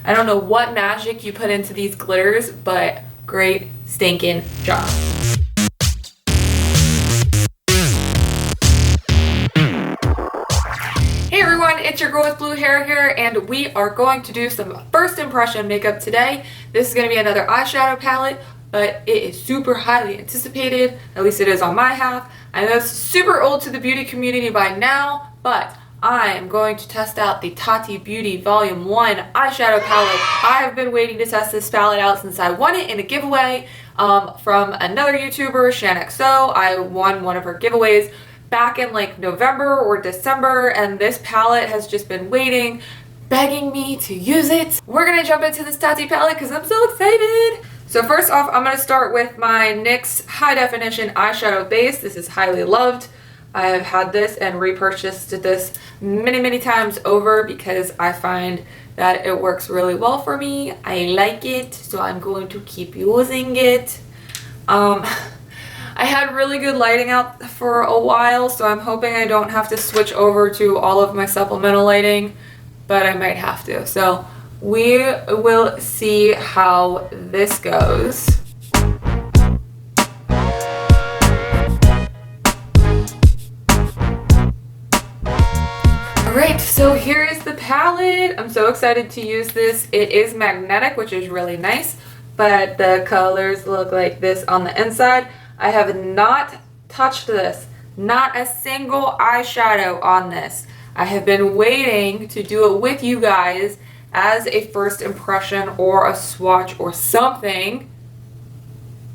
I don't know what magic you put into these glitters, but great stinking job. Hey everyone, it's your girl with blue hair here, and we are going to do some first impression makeup today. This is going to be another eyeshadow palette, but it is super highly anticipated. At least it is on my half. I know it's super old to the beauty community by now, but I am going to test out the Tati Beauty Vol.1 eyeshadow palette. I have been waiting to test this palette out since I won it in a giveaway from another YouTuber, ShanXO. I won one of her giveaways back in like November or December, and this palette has just been waiting, begging me to use it. We're gonna jump into this Tati palette because I'm so excited. So first off, I'm gonna start with my NYX High Definition Eyeshadow Base. This is highly loved. I have had this and repurchased this many times over because I find that it works really well for me. I like it, so I'm going to keep using it. I had really good lighting out for a while, so I'm hoping I don't have to switch over to all of my supplemental lighting, but I might have to. So we will see how this goes. Alright, so here is the palette. I'm so excited to use this. It is magnetic, which is really nice, but the colors look like this on the inside. I have not touched this, not a single eyeshadow on this. I have been waiting to do it with you guys as a first impression or a swatch or something,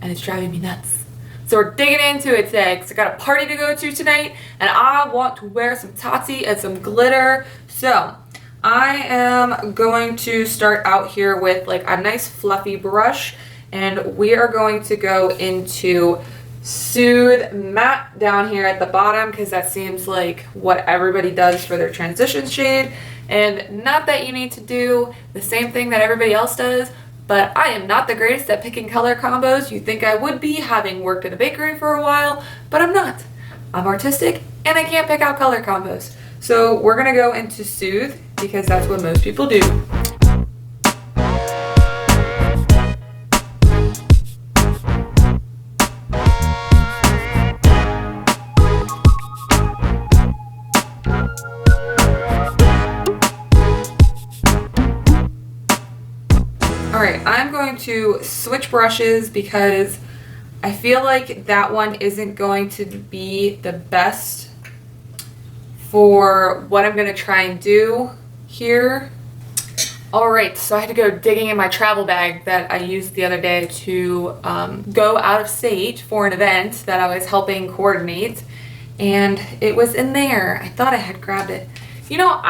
and it's driving me nuts. So we're digging into it today because I got a party to go to tonight and I want to wear some Tati and some glitter. So I am going to start out here with like a nice fluffy brush, and we are going to go into Soothe Matte down here at the bottom because that seems like what everybody does for their transition shade. And not that you need to do the same thing that everybody else does, but I am not the greatest at picking color combos. You think I would be, having worked in a bakery for a while, but I'm not. I'm artistic and I can't pick out color combos. So we're gonna go into Soothe because that's what most people do. Alright, I'm going to switch brushes because I feel like that one isn't going to be the best for what I'm going to try and do here. Alright, so I had to go digging in my travel bag that I used the other day to go out of state for an event that I was helping coordinate, and it was in there. I thought I had grabbed it. You know,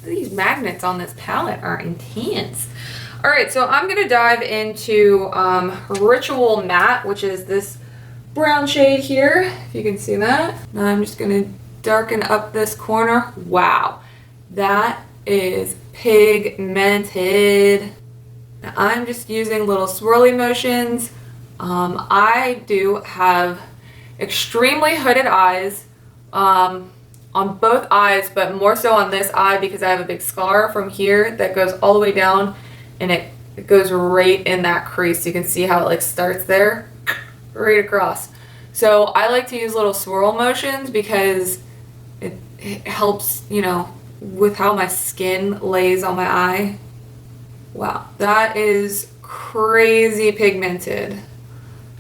these magnets on this palette are intense. Alright, so I'm going to dive into Ritual Matte, which is this brown shade here, if you can see that. Now I'm just going to darken up this corner. Wow, that is pigmented. Now I'm just using little swirly motions. I do have extremely hooded eyes on both eyes, but more so on this eye because I have a big scar from here that goes all the way down, and it goes right in that crease. You can see how it like starts there, right across. So I like to use little swirl motions because it helps, you know, with how my skin lays on my eye. Wow, that is crazy pigmented.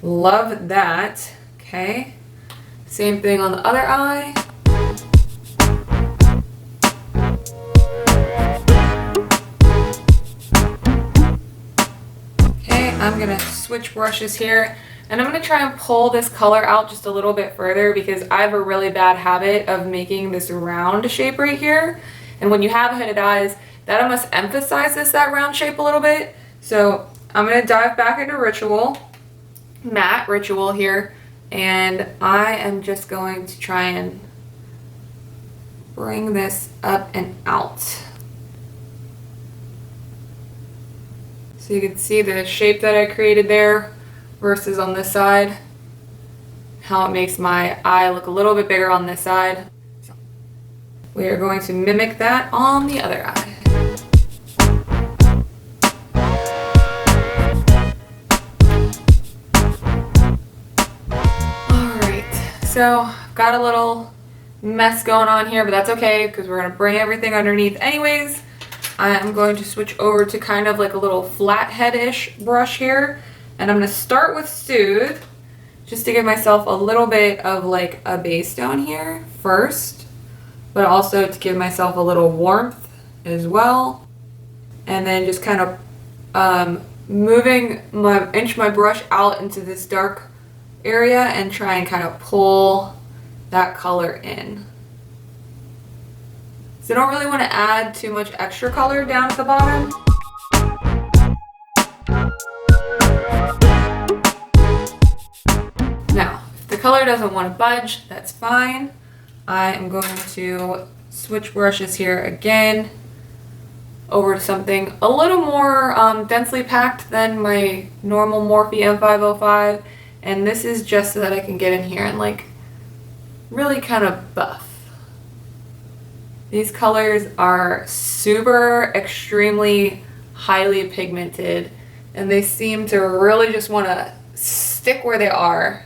Love that. Okay, same thing on the other eye. I'm gonna switch brushes here, and I'm gonna try and pull this color out just a little bit further because I have a really bad habit of making this round shape right here, and when you have hooded eyes, that almost emphasizes that round shape a little bit. So I'm gonna dive back into Ritual Matte here, and I am just going to try and bring this up and out. So you can see the shape that I created there versus on this side, how it makes my eye look a little bit bigger on this side. So we are going to mimic that on the other eye. So got a little mess going on here, but that's okay because we're going to bring everything underneath anyways. I'm going to switch over to kind of like a little flathead-ish brush here, and I'm going to start with Soothe just to give myself a little bit of like a base down here first, but also to give myself a little warmth as well. And then just kind of inch my brush out into this dark area and try and kind of pull that color in. So I don't really want to add too much extra color down at the bottom. Now, if the color doesn't want to budge, that's fine. I am going to switch brushes here again over to something a little more densely packed than my normal Morphe M505, and this is just so that I can get in here and like really kind of buff. These colors are super extremely highly pigmented, and they seem to really just want to stick where they are.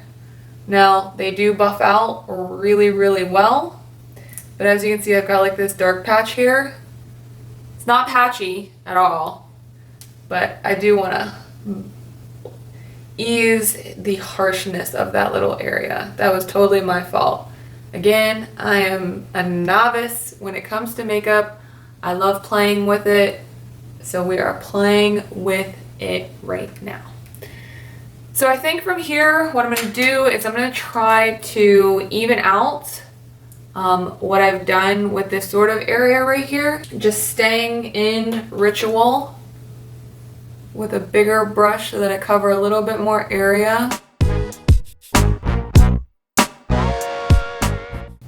Now, they do buff out really, really well, but as you can see, I've got like this dark patch here. It's not patchy at all, but I do want to ease the harshness of that little area. That was totally my fault. Again, I am a novice when it comes to makeup. I love playing with it, so we are playing with it right now. So I think from here, what I'm going to do is I'm going to try to even out what I've done with this sort of area right here. Just staying in Ritual with a bigger brush so that I cover a little bit more area.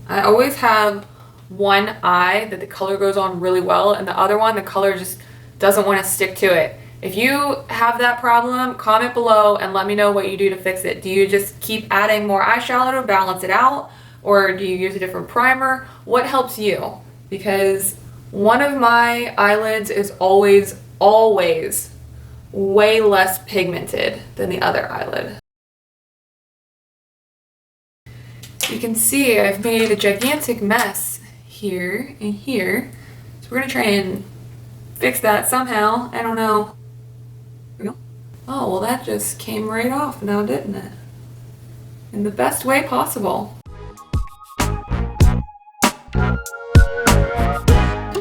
I always have one eye that the color goes on really well, and the other one, the color just doesn't want to stick to it. If you have that problem, comment below and let me know what you do to fix it. Do you just keep adding more eyeshadow to balance it out? Or do you use a different primer? What helps you? Because one of my eyelids is always way less pigmented than the other eyelid. You can see I've made a gigantic mess here and here. So we're gonna try and fix that somehow. I don't know. There we go. Oh, well that just came right off now, didn't it? In the best way possible.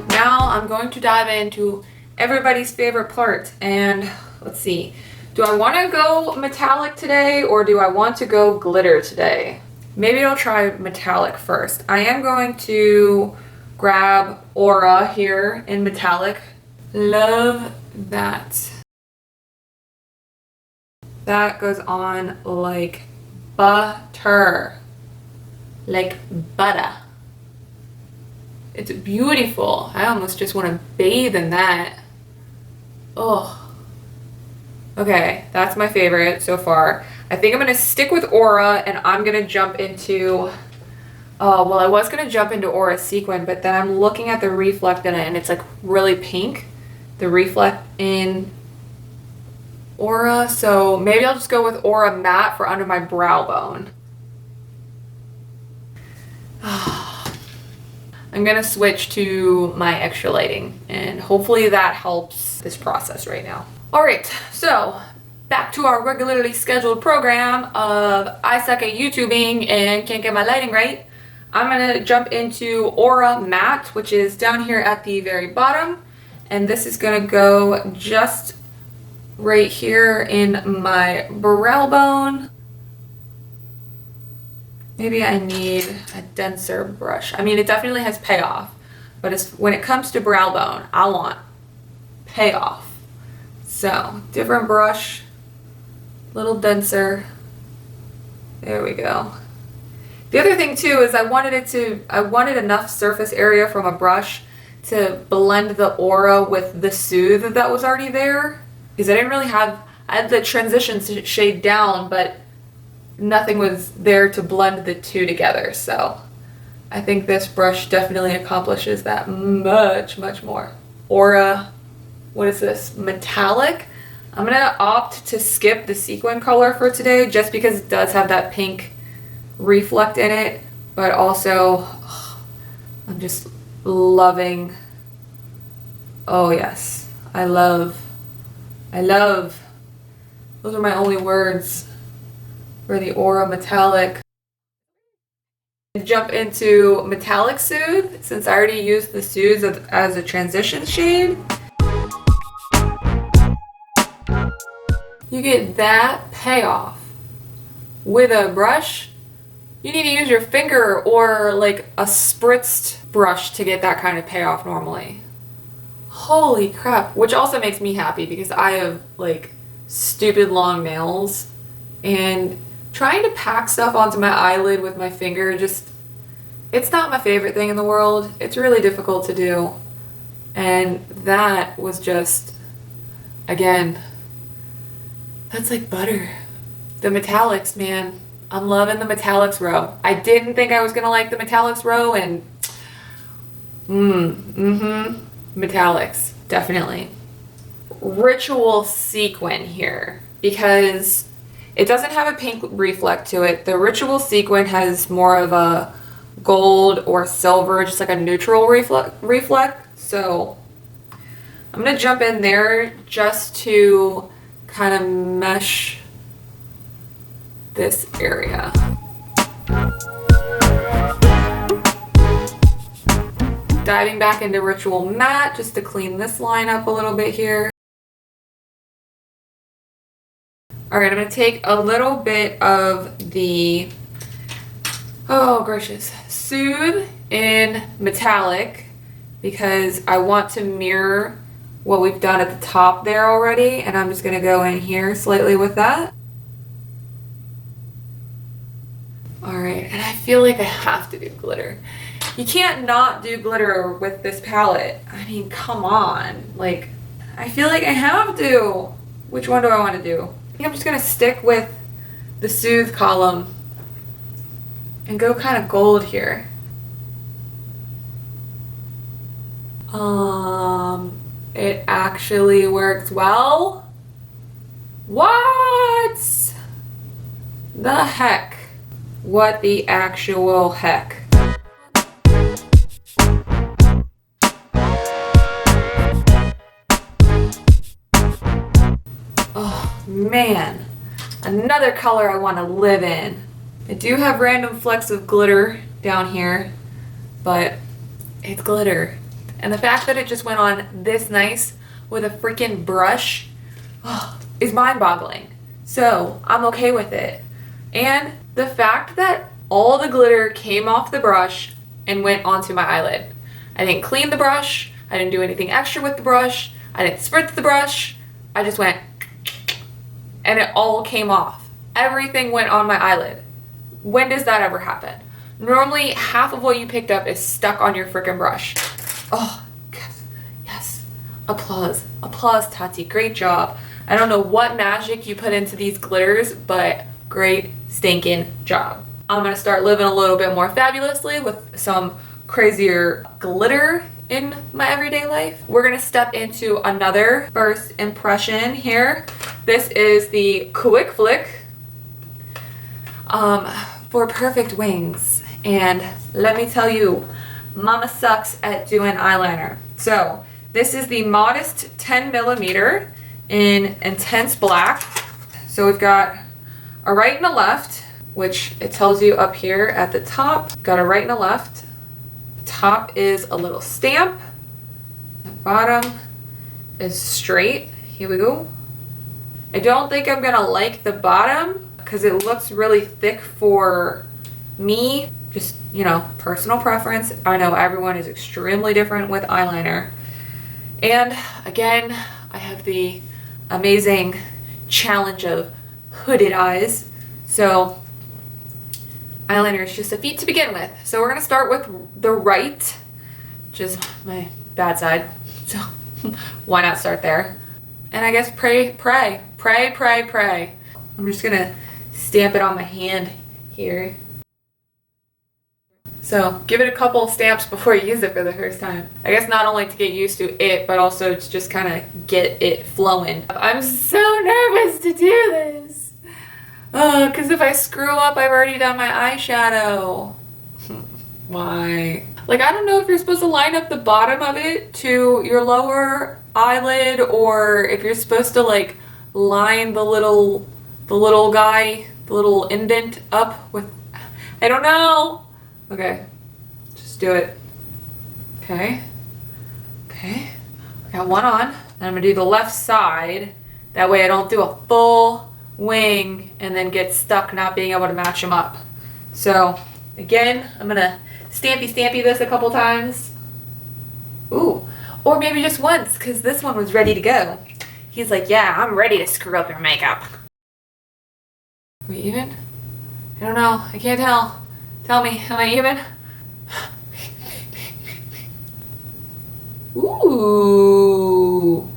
Now I'm going to dive into everybody's favorite part, and let's see. Do I want to go metallic today or do I want to go glitter today? Maybe I'll try metallic first. I am going to grab Aura here in metallic. Love that. That goes on like butter. Like butter. It's beautiful. I almost just want to bathe in that. Oh. Okay, that's my favorite so far. I think I'm going to stick with Aura, and I'm going to jump into... well, I was going to jump into Aura Sequin, but then I'm looking at the reflect in it, and it's like really pink. The reflect in Aura, so maybe I'll just go with Aura Matte for under my brow bone. I'm going to switch to my extra lighting, and hopefully that helps this process right now. Alright, so back to our regularly scheduled program of I suck at YouTubing and can't get my lighting right. I'm going to jump into Aura Matte, which is down here at the very bottom, and this is going to go just right here in my brow bone. Maybe I need a denser brush. I mean, it definitely has payoff, but when it comes to brow bone, I want payoff. So, different brush, a little denser. There we go. The other thing too is I wanted enough surface area from a brush to blend the Aura with the Soothe that was already there. Because I had the transition shade down, but nothing was there to blend the two together. So I think this brush definitely accomplishes that much more. Aura, what is this? Metallic. I'm gonna opt to skip the sequin color for today just because it does have that pink reflect in it, but also I'm just loving. Oh yes, I love. Those are my only words for the Aura Metallic. Jump into Metallic Soothe, since I already used the Soothe as a transition shade. You get that payoff with a brush. You need to use your finger or like a spritzed brush to get that kind of payoff normally. Holy crap, which also makes me happy because I have like stupid long nails, and trying to pack stuff onto my eyelid with my finger, just, it's not my favorite thing in the world. It's really difficult to do. And that was just, again, that's like butter. The metallics, man. I'm loving the metallics row. I didn't think I was gonna like the metallics row, and metallics, definitely. Ritual sequin here, because it doesn't have a pink reflect to it. The Ritual sequin has more of a gold or silver, just like a neutral reflect. So I'm gonna jump in there just to kind of mesh this area. Diving back into Ritual Matte just to clean this line up a little bit here. All right, I'm gonna take a little bit of the, oh gracious, Soothe in Metallic, because I want to mirror what we've done at the top there already, and I'm just gonna go in here slightly with that. All right, and I feel like I have to do glitter. You can't not do glitter with this palette. I mean, come on. Like, I feel like I have to. Which one do I want to do? I think I'm just gonna stick with the Soothe column and go kind of gold here. It actually works well. What the heck? What the actual heck? Oh man, another color I want to live in. I do have random flecks of glitter down here, but it's glitter. And the fact that it just went on this nice with a freaking brush is mind-boggling. So I'm okay with it. And the fact that all the glitter came off the brush and went onto my eyelid. I didn't clean the brush. I didn't do anything extra with the brush. I didn't spritz the brush. I just went and it all came off. Everything went on my eyelid. When does that ever happen? Normally half of what you picked up is stuck on your freaking brush. Oh, yes. Applause. Applause, Tati. Great job. I don't know what magic you put into these glitters, but great stinking job. I'm gonna start living a little bit more fabulously with some crazier glitter in my everyday life. We're gonna step into another first impression here. This is the Quick Flick for Perfect Wings. And let me tell you, mama sucks at doing eyeliner. So this is the Modest 10 millimeter in Intense Black. So we've got a right and a left, which it tells you up here at the top. Got a right and a left. Top is a little stamp. The bottom is straight. Here we go. I don't think I'm gonna like the bottom because it looks really thick for me. Just, you know, personal preference. I know everyone is extremely different with eyeliner. And again, I have the amazing challenge of hooded eyes. So eyeliner is just a feat to begin with. So we're gonna start with the right, which is my bad side. So why not start there? And I guess pray. I'm just gonna stamp it on my hand here. So give it a couple stamps before you use it for the first time. I guess not only to get used to it, but also to just kind of get it flowing. I'm so nervous to do this. Because if I screw up, I've already done my eyeshadow. Why? Like, I don't know if you're supposed to line up the bottom of it to your lower eyelid, or if you're supposed to like line the little guy, the little indent up with, I don't know. Okay, just do it. Okay. Okay. I got one on. And I'm gonna do the left side. That way I don't do a full wing and then get stuck not being able to match them up. So again, I'm gonna stampy this a couple times. Ooh, or maybe just once, because this one was ready to go. He's like, yeah, I'm ready to screw up your makeup. Are we even? I don't know, I can't tell. Tell me, am I even? Ooh.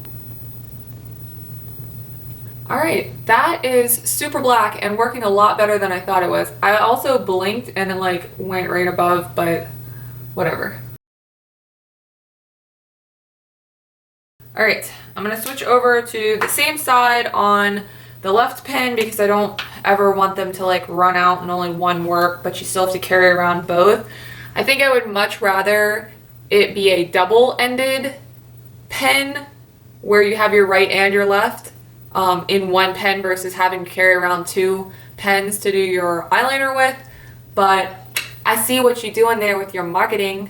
Alright, that is super black and working a lot better than I thought it was. I also blinked and then like went right above, but whatever. Alright, I'm gonna switch over to the same side on the left pen because I don't ever want them to like run out and only one work, but you still have to carry around both. I think I would much rather it be a double-ended pen where you have your right and your left in one pen versus having to carry around two pens to do your eyeliner with. But I see what you're doing there with your marketing.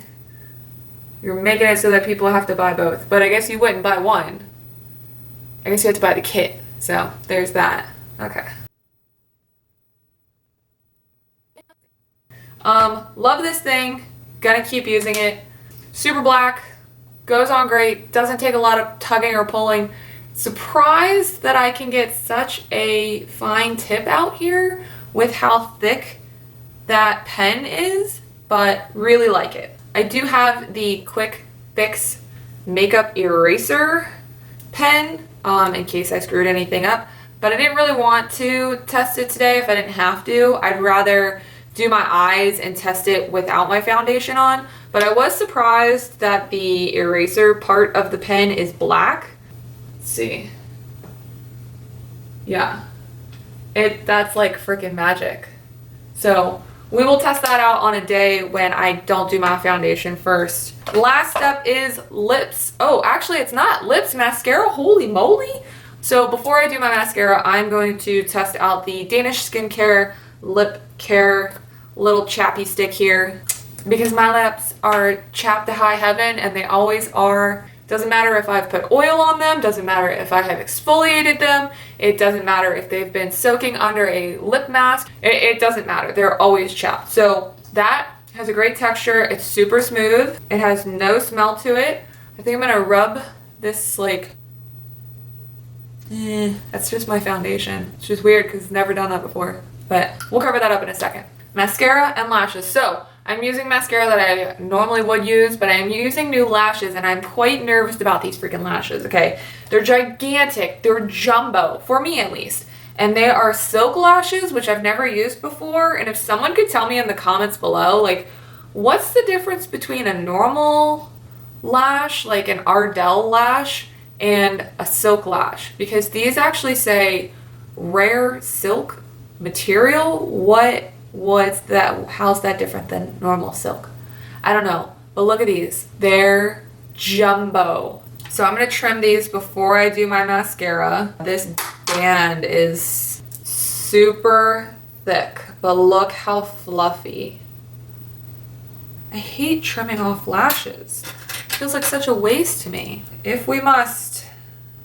You're making it so that people have to buy both. But I guess you wouldn't buy one. I guess you have to buy the kit. So there's that. Okay. Love this thing. Gonna keep using it. Super black. Goes on great. Doesn't take a lot of tugging or pulling. Surprised that I can get such a fine tip out here with how thick that pen is, but really like it. I do have the Quick Fix Makeup Eraser pen in case I screwed anything up, but I didn't really want to test it today if I didn't have to. I'd rather do my eyes and test it without my foundation on, but I was surprised that the eraser part of the pen is black. Let's see. Yeah, that's like freaking magic. So we will test that out on a day when I don't do my foundation first. Last step is lips. Oh, actually it's not lips, mascara, holy moly. So before I do my mascara, I'm going to test out the Danish Skincare Lip Care little chappy stick here because my lips are chapped to high heaven and they always are. Doesn't matter if I've put oil on them, doesn't matter if I have exfoliated them, it doesn't matter if they've been soaking under a lip mask, it doesn't matter, they're always chapped. So that has a great texture, it's super smooth, it has no smell to it. I think I'm gonna rub this like, that's just my foundation. It's just weird because I've never done that before, but we'll cover that up in a second. Mascara and lashes. So I'm using mascara that I normally would use, but I'm using new lashes and I'm quite nervous about these freaking lashes, okay? They're gigantic, they're jumbo, for me at least. And they are silk lashes, which I've never used before. And if someone could tell me in the comments below, like, what's the difference between a normal lash, like an Ardell lash, and a silk lash? Because these actually say rare silk material. What's that? How's that different than normal silk? I don't know, but look at these. They're jumbo. So I'm gonna trim these before I do my mascara. This band is super thick, but look how fluffy. I hate trimming off lashes. It feels like such a waste to me. If we must,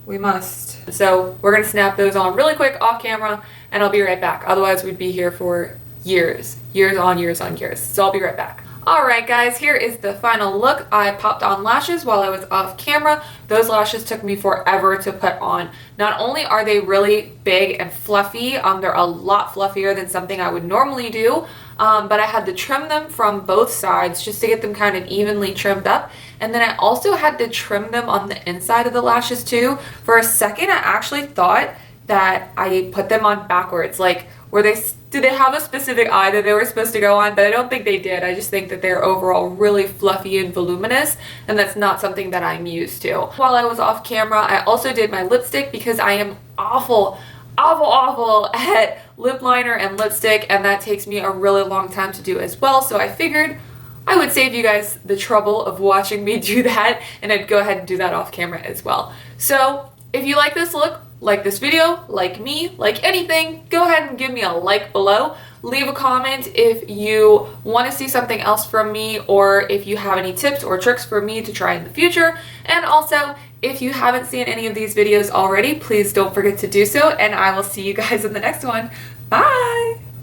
we must. So we're gonna snap those on really quick off camera and I'll be right back. Otherwise we'd be here for years on years. So I'll be right back. Alright guys, here is the final look. I popped on lashes while I was off camera. Those lashes took me forever to put on. Not only are they really big and fluffy, they're a lot fluffier than something I would normally do, but I had to trim them from both sides just to get them kind of evenly trimmed up. And then I also had to trim them on the inside of the lashes too. For a second, I actually thought that I put them on backwards, like did they have a specific eye that they were supposed to go on? But I don't think they did. I just think that they're overall really fluffy and voluminous, and that's not something that I'm used to. While I was off camera, I also did my lipstick because I am awful awful at lip liner and lipstick, and that takes me a really long time to do as well, so I figured I would save you guys the trouble of watching me do that, and I'd go ahead and do that off camera as well. So if you like this look, like this video, like me, like anything, go ahead and give me a like below. Leave a comment if you want to see something else from me, or if you have any tips or tricks for me to try in the future. And also, if you haven't seen any of these videos already, please don't forget to do so, and I will see you guys in the next one. Bye!